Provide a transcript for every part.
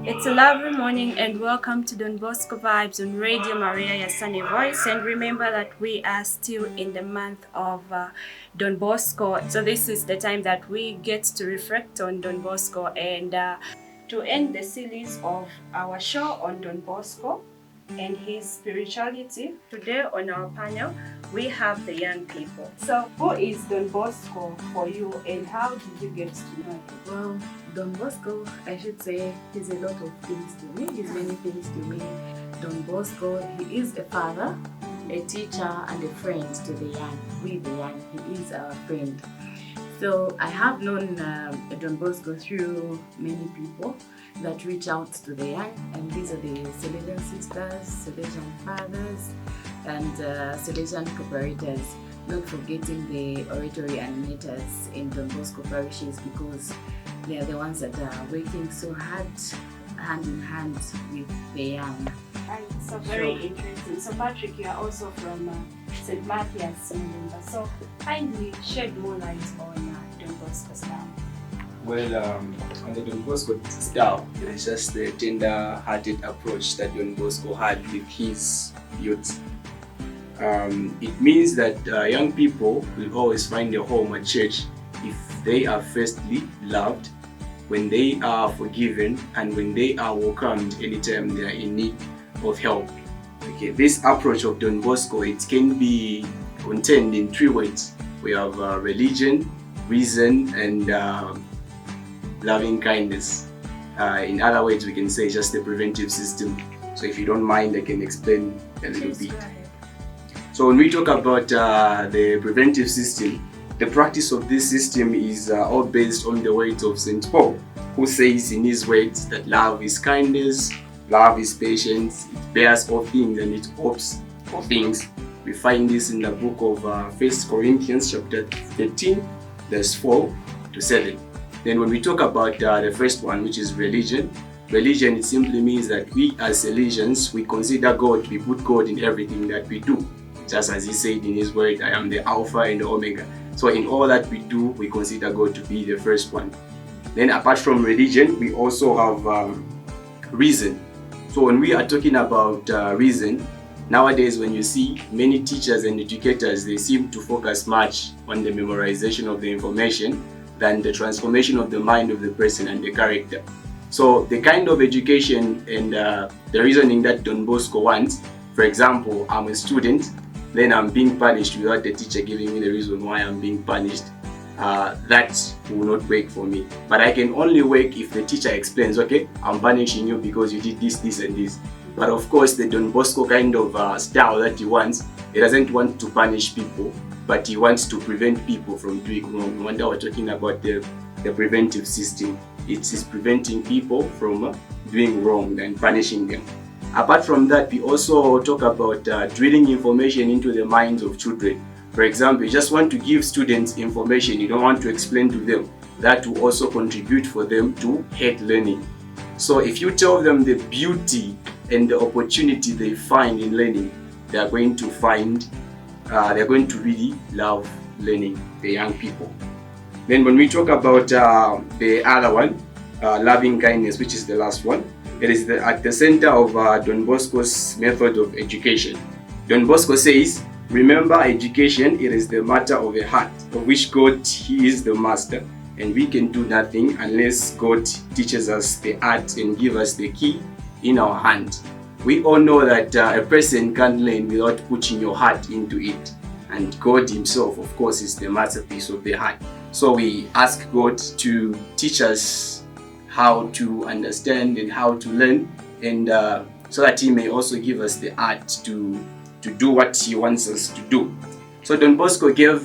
It's a lovely morning and welcome to Don Bosco Vibes on Radio Maria, your sunny voice. And remember that we are still in the month of Don Bosco. So this is the time that we get to reflect on Don Bosco and to end the series of our show on Don Bosco and his spirituality. Today on our panel, we have the young people. So who is Don Bosco for you and how did you get to know him? Well, Don Bosco, I should say, he's a lot of things to me. He's many things to me. Don Bosco, he is a father, a teacher, and a friend to the young. We the young, he is our friend. So I have known Don Bosco through many people that reach out to the young, and these are the Salesian sisters, Salesian fathers, and Salesian Cooperators. Not forgetting the oratory animators in Don Bosco parishes, because they are the ones that are working so hard, hand in hand with the young. Right, so very interesting. So Patrick, you are also from St. Matthias, November. So kindly shed more light on Don Bosco Style. Well, on the Don Bosco Style, it is just the tender-hearted approach that Don Bosco had with his youth. It means that young people will always find a home at church if they are firstly loved, when they are forgiven, and when they are welcomed anytime they are in need of help. Okay, this approach of Don Bosco, it can be contained in three words. We have religion, reason, and loving kindness. In other words, we can say just the preventive system. So if you don't mind, I can explain a little bit. So when we talk about the preventive system, the practice of this system is all based on the words of St. Paul, who says in his words that love is kindness, love is patience, it bears all things and it hopes for things. We find this in the book of 1 Corinthians chapter 13, verse 4 to 7. Then when we talk about the first one, which is religion, it simply means that we as Salesians, we consider God, we put God in everything that we do. Just as he said in his word, I am the Alpha and the Omega. So in all that we do, we consider God to be the first one. Then apart from religion, we also have reason. So when we are talking about reason, nowadays when you see many teachers and educators, they seem to focus much on the memorization of the information than the transformation of the mind of the person and the character. So the kind of education and the reasoning that Don Bosco wants, for example, I'm a student, then I'm being punished without the teacher giving me the reason why I'm being punished, that will not work for me. But I can only work if the teacher explains, okay, I'm punishing you because you did this, this, and this. But of course, the Don Bosco kind of style that he wants, he doesn't want to punish people, but he wants to prevent people from doing wrong. No wonder we're talking about the preventive system. It is preventing people from doing wrong and punishing them. Apart from that, we also talk about drilling information into the minds of children. For example, you just want to give students information, you don't want to explain to them. That will also contribute for them to hate learning. So if you tell them the beauty and the opportunity they find in learning, they are going to really love learning, the young people. Then when we talk about the other one, loving kindness, which is the last one, it is at the center of Don Bosco's method of education. Don Bosco says, remember education, it is the matter of the heart, of which God, he is the master, and we can do nothing unless God teaches us the art and give us the key in our hand. We all know that a person can't learn without putting your heart into it, and God himself, of course, is the masterpiece of the heart. So we ask God to teach us how to understand and how to learn, and so that he may also give us the art to do what he wants us to do. So Don Bosco gave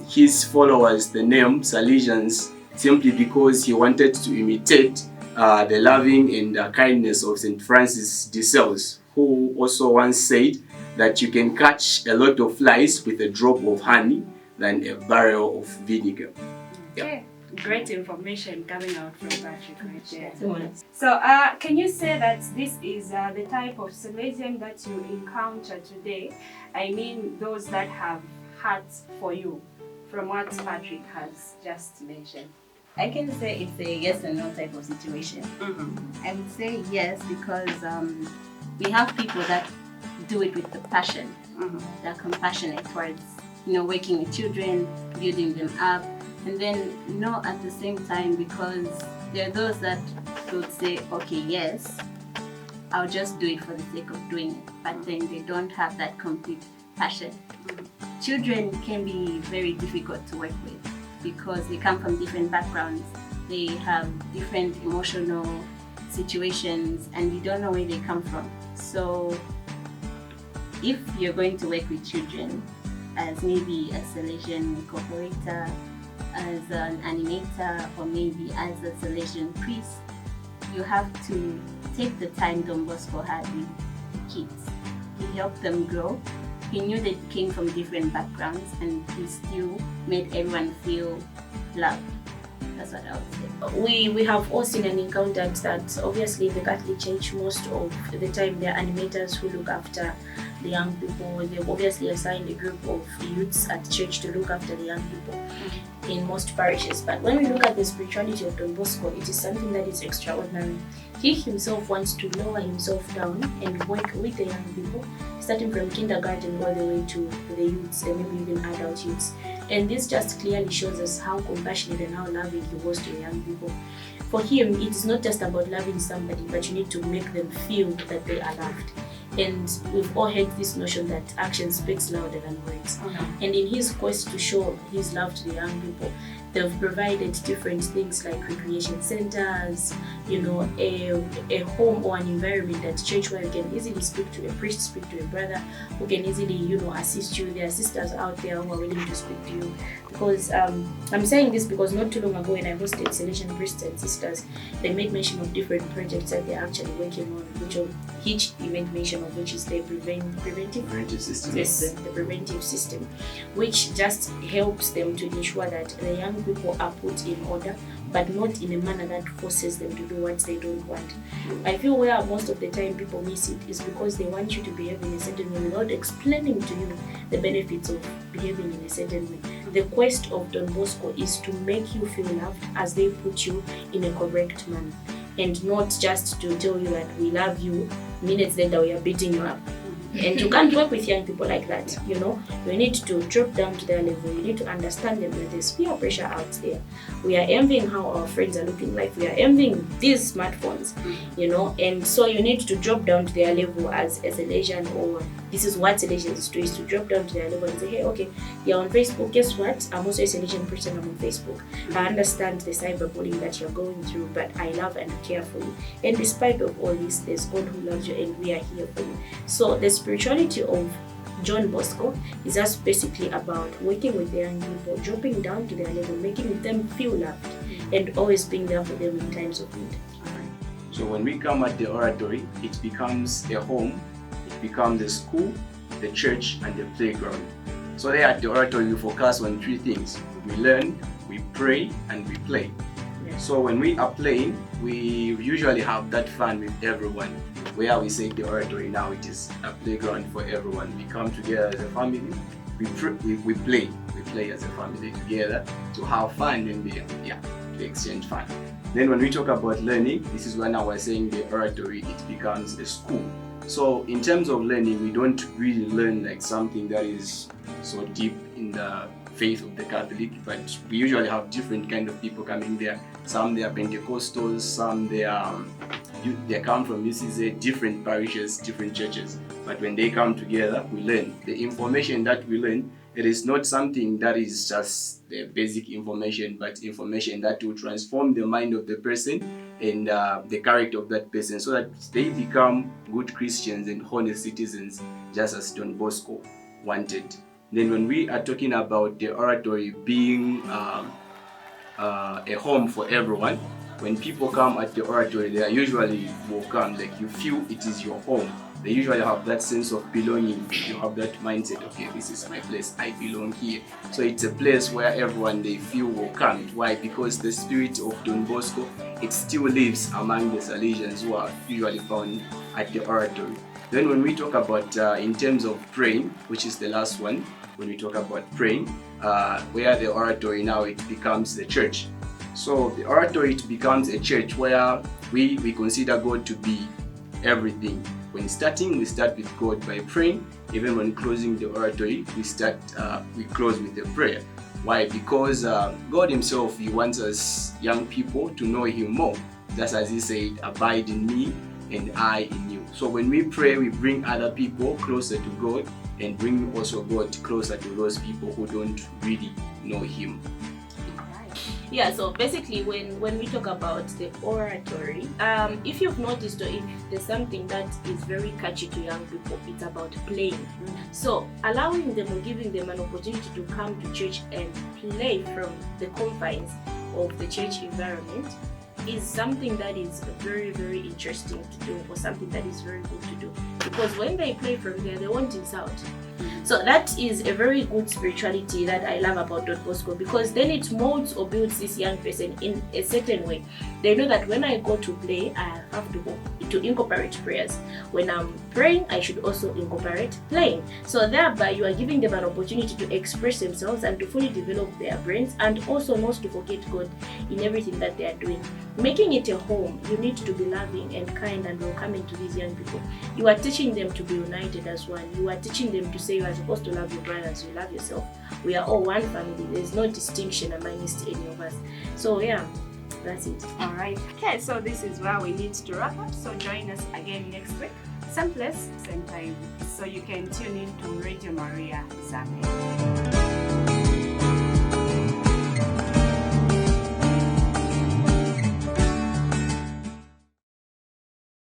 his followers the name Salesians simply because he wanted to imitate the loving and kindness of St. Francis de Sales, who also once said that you can catch a lot of flies with a drop of honey than a barrel of vinegar. Okay. Great information coming out from Patrick right there. So can you say that this is the type of Salesian that you encounter today? I mean those that have hearts for you, from what Patrick has just mentioned. I can say it's a yes and no type of situation. I would say yes because we have people that do it with the passion. They're compassionate towards, working with children, building them up, and then no at the same time because there are those that would say, okay, yes, I'll just do it for the sake of doing it, but then they don't have that complete passion. Children can be very difficult to work with because they come from different backgrounds. They have different emotional situations and you don't know where they come from. So if you're going to work with children as maybe a Salesian cooperator, as an animator, or maybe as a Salesian priest, you have to take the time Don Bosco had with the kids. He helped them grow. He knew they came from different backgrounds and he still made everyone feel loved. That's what I would say. We have all seen and encountered that obviously the Catholic Church most of the time there are animators who look after the young people. They've obviously assigned a group of youths at church to look after the young people in most parishes. But when we look at the spirituality of Don Bosco, it is something that is extraordinary. He himself wants to lower himself down and work with the young people, starting from kindergarten all the way to the youths and maybe even adult youths. And this just clearly shows us how compassionate and how loving he was to the young people. For him, it is not just about loving somebody, but you need to make them feel that they are loved. And we've all heard this notion that action speaks louder than words. And in his quest to show his love to the young people, they've provided different things like recreation centers, a home or an environment at church where you can easily speak to a priest, speak to a brother, who can easily, assist you. There are sisters out there who are willing to speak to you. Because I'm saying this because not too long ago when I hosted Salesian priests and sisters, they made mention of different projects that they're actually working on, which each event mention of which is the preventive system. Yes, the preventive system, which just helps them to ensure that the young people are put in order, but not in a manner that forces them to do what they don't want. I feel where most of the time people miss it is because they want you to behave in a certain way without explaining to you the benefits of behaving in a certain way. The quest of Don Bosco is to make you feel loved as they put you in a correct manner, and not just to tell you that we love you, minutes later we are beating you up. And you can't work with young people like that, You need to drop down to their level. You need to understand them that there's peer pressure out there. We are envying how our friends are looking like. We are envying these smartphones, And so you need to drop down to their level as a Salesian, or this is what Salesians do, is to drop down to their level and say, hey, okay, you're on Facebook. Guess what? I'm also a Salesian person. I'm on Facebook. I understand the cyberbullying that you're going through, but I love and care for you. And despite of all this, there's God who loves you and we are here for you. So the spirituality of John Bosco is just basically about working with the young people, dropping down to their level, making them feel loved, and always being there for them in times of need. So when we come at the oratory, it becomes a home, it becomes a school, the church, and the playground. So there at the oratory, we focus on three things. We learn, we pray, and we play. So when we are playing, we usually have that fun with everyone. Where we say the oratory now, it is a playground for everyone. We come together as a family, we play as a family together to have fun and to exchange fun. Then when we talk about learning, this is when I was saying the oratory, it becomes a school. So in terms of learning, we don't really learn like something that is so deep in the faith of the Catholic, but we usually have different kind of people coming there. Some they are Pentecostals, some they come from different parishes, different churches. But when they come together, we learn. The information that we learn, it is not something that is just the basic information, but information that will transform the mind of the person and the character of that person, so that they become good Christians and honest citizens, just as Don Bosco wanted. Then when we are talking about the oratory being a home for everyone, when people come at the oratory, they are usually welcome, like you feel it is your home. They usually have that sense of belonging. You have that mindset, okay, this is my place, I belong here. So it's a place where everyone, they feel welcomed. Why? Because the spirit of Don Bosco, it still lives among the Salesians who are usually found at the oratory. Then when we talk about in terms of praying, which is the last one, when we talk about praying, where the oratory now, it becomes the church. So the oratory becomes a church where we consider God to be everything. When starting, we start with God by praying. Even when closing the oratory, we close with a prayer. Why? Because God Himself, He wants us young people to know Him more. Just as He said, abide in me and I in you. So when we pray, we bring other people closer to God and bring also God closer to those people who don't really know Him. Yeah, so basically when we talk about the oratory, if you've noticed, or if there's something that is very catchy to young people, it's about playing. So allowing them or giving them an opportunity to come to church and play from the confines of the church environment is something that is very, very interesting to do, or something that is very good to do. Because when they play from there, they won't insult. So that is a very good spirituality that I love about Don Bosco, because then it molds or builds this young person in a certain way. They know that when I go to play, I have to incorporate prayers. When I'm praying, I should also incorporate playing. So thereby you are giving them an opportunity to express themselves and to fully develop their brains, and also not to forget God in everything that they are doing. Making it a home, you need to be loving and kind and welcoming to these young people. You are teaching them to be united as one. You are teaching them to say you are supposed to love your brothers, you love yourself. We are all one family. There's no distinction amongst any of us. So yeah, that's it. All right. Okay, so this is where we need to wrap up. So join us again next week. Same place, Same time. So you can tune in to Radio Maria Zambia.